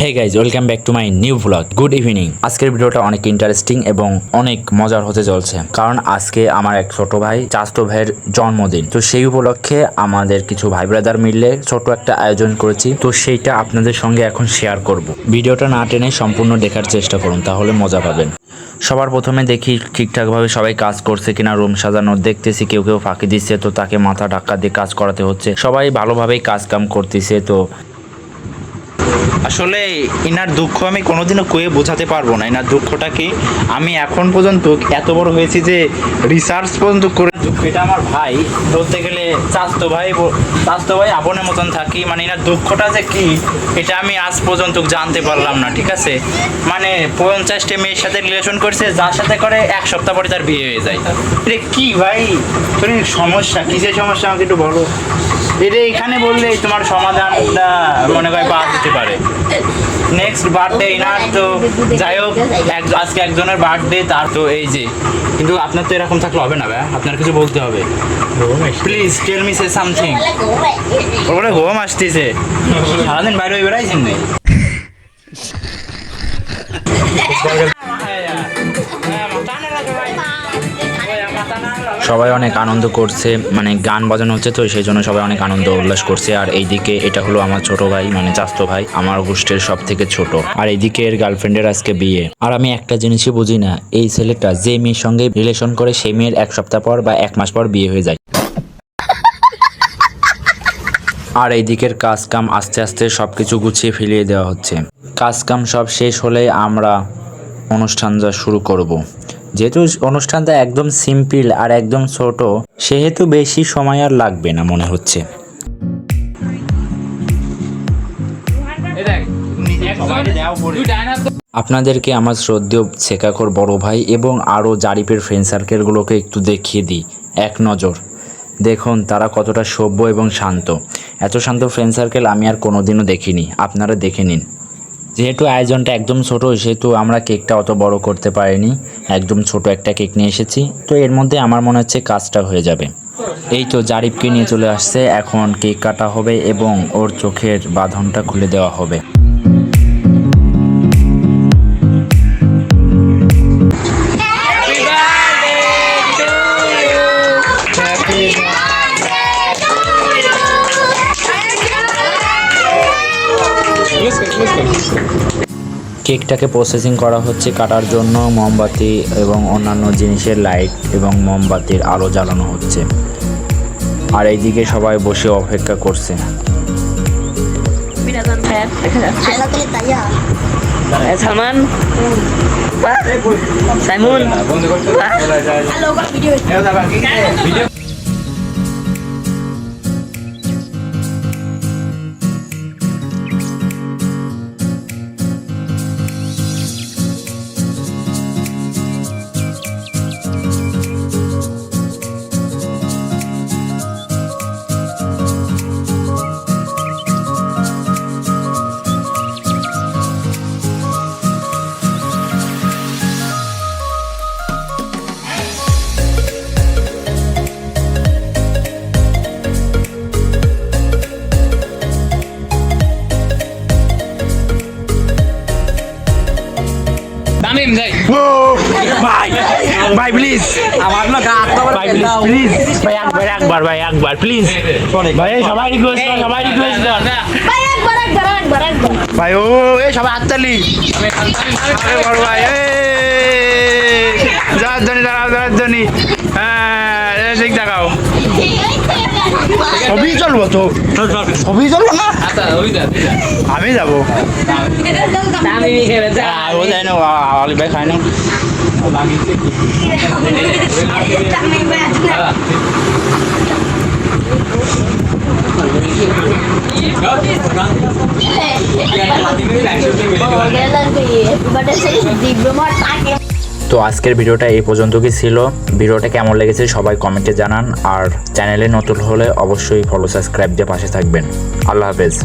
Hey guys, welcome back to my new vlog. Good evening. আজকের ভিডিওটা অনেক interesting এবং অনেক মজার হতে চলছে, কারণ আজকে আমার এক ছোট ভাই, চাচাতো ভাইয়ের জন্মদিন। তো সেই উপলক্ষে আমাদের কিছু ভাই ব্রাদার মিলে ছোট একটা আয়োজন করেছি। তো সেইটা আপনাদের সঙ্গে এখন শেয়ার করব। ভিডিওটা না টেনে সম্পূর্ণ দেখার চেষ্টা করুন, তাহলে মজা পাবেন। সবার প্রথমে দেখি ঠিকঠাকভাবে সবাই কাজ করছে কিনা, রুম সাজানো দেখতেছি। কেউ কেউ ফাঁকি দিচ্ছে, তো তাকে মাথা ধাক্কা দিয়ে কাজ করাতে হচ্ছে। সবাই ভালোভাবেই কাজ কাম করতেছে। তো আসলে এনার দুঃখ আমি কোনোদিনও কয়ে বোঝাতে পারবো না। এনার দুঃখটা কি, আমি এখন পর্যন্ত এত বড় হয়েছি যে রিসার্চ পর্যন্ত করে, এটা আমার ভাই বলতে গেলে চাচাতো ভাই আপনের মতন থাকি। মানে এনার দুঃখটা যে কি, এটা আমি আজ পর্যন্ত জানতে পারলাম না। ঠিক আছে, মানে 50টা মেয়ের সাথে রিলেশন করছে, যার সাথে করে এক সপ্তাহ পরে তার বিয়ে হয়ে যায়। এটা কি ভাই, তোর সমস্যা কিসের সমস্যা আমাকে একটু বলো। এটা এখানে বললে তোমার সমাধানটা মনে হয় পাওয়া যেতে পারে। নেক্সট বার্থডে এনার, তো যাই হোক আজকে একজনের বার্থডে, তার তো এই যে। কিন্তু আপনার তো এরকম থাকলে হবে না ভাই, আপনার কিছু বলতে হবে। Please tell me say something. ওরে ঘুম আসতেছে, সারাদিন বাইরে হয়ে বেড়াইছেন নেই। সবাই অনেক আনন্দ করছে, মানে গান বাজানো হচ্ছে, তো সেই জন্য সবাই অনেক আনন্দ উল্লাস করছে। আর এইদিকে এটা হলো আমার ছোট ভাই, মানে চাচাতো ভাই, আমার গোষ্ঠীর সব থেকে ছোট। আর এইদিকে এর গার্লফ্রেন্ডের আজকে বিয়ে। আর আমি একটা জিনিসই বুঝি না, এই ছেলেটা যে মেয়ের সঙ্গে রিলেশন করে সেই মেয়ের এক সপ্তাহ পর বা এক মাস পর বিয়ে হয়ে যায়। আর এই দিকের কাজ কাম আস্তে আস্তে সবকিছু গুছিয়ে ফেলিয়ে দেওয়া হচ্ছে। কাজ কাম সব শেষ হলে আমরা অনুষ্ঠান যা শুরু করব। যেহেতু অনুষ্ঠানটা একদম সিম্পল আর একদম ছোট, সেহেতু বেশি সময় আর লাগবে না মনে হচ্ছে। আপনাদেরকে আমার শ্রদ্ধেয় শেখাখোর বড় ভাই এবং আরও জারিপের ফ্রেন্ড সার্কেলগুলোকে একটু দেখিয়ে দিই এক নজর। দেখুন তারা কতটা সভ্য এবং শান্ত। এত শান্ত ফ্রেন্ড সার্কেল আমি আর কোনোদিনও দেখিনি, আপনারা দেখে নিন। যেহেতু আয়োজনটা একদম ছোট, সেহেতু আমরা কেকটা অত বড় করতে পারিনি, একদম ছোট একটা কেক নিয়ে এসেছি। তো এর মধ্যে আমার মনে হচ্ছে কাজটা হয়ে যাবে। এই তো জারিফকে নিয়ে চলে আসছে, এখন কেক কাটা হবে এবং ওর চোখের বাঁধনটা খুলে দেওয়া হবে। কেকটাকে প্রসেসিং করা হচ্ছে, কাটার জন্য মোমবাতি এবং অন্যান্য জিনিসের লাইট এবং মোমবাতির আলো জ্বালানো হচ্ছে। আর এইদিকে সবাই বসে অপেক্ষা করছে। ভাই প্লিজ, আমার না ভাই প্লিজ, ভাই একবার ভাই একবার প্লিজ ভাই, সবাই রিকোয়েস্ট কর, সবাই রিকোয়েস্ট কর ভাই, একবার ভাই। ও এই সবাই হাততালি বড় ভাই, জনি জনি। হ্যাঁ ঠিক দেখাও, ছবি চলবো তো, ছবি চলবো না, আমি যাবো। ও যাই না, আলি ভাই খাই না। তো আজকের ভিডিওটা এই পর্যন্তই ছিল। ভিডিওটা কেমন লেগেছে সবাই কমেন্টে জানান। আর চ্যানেলে নতুন হলে অবশ্যই ফলো সাবস্ক্রাইব দিয়ে পাশে থাকবেন। আল্লাহ হাফেজ।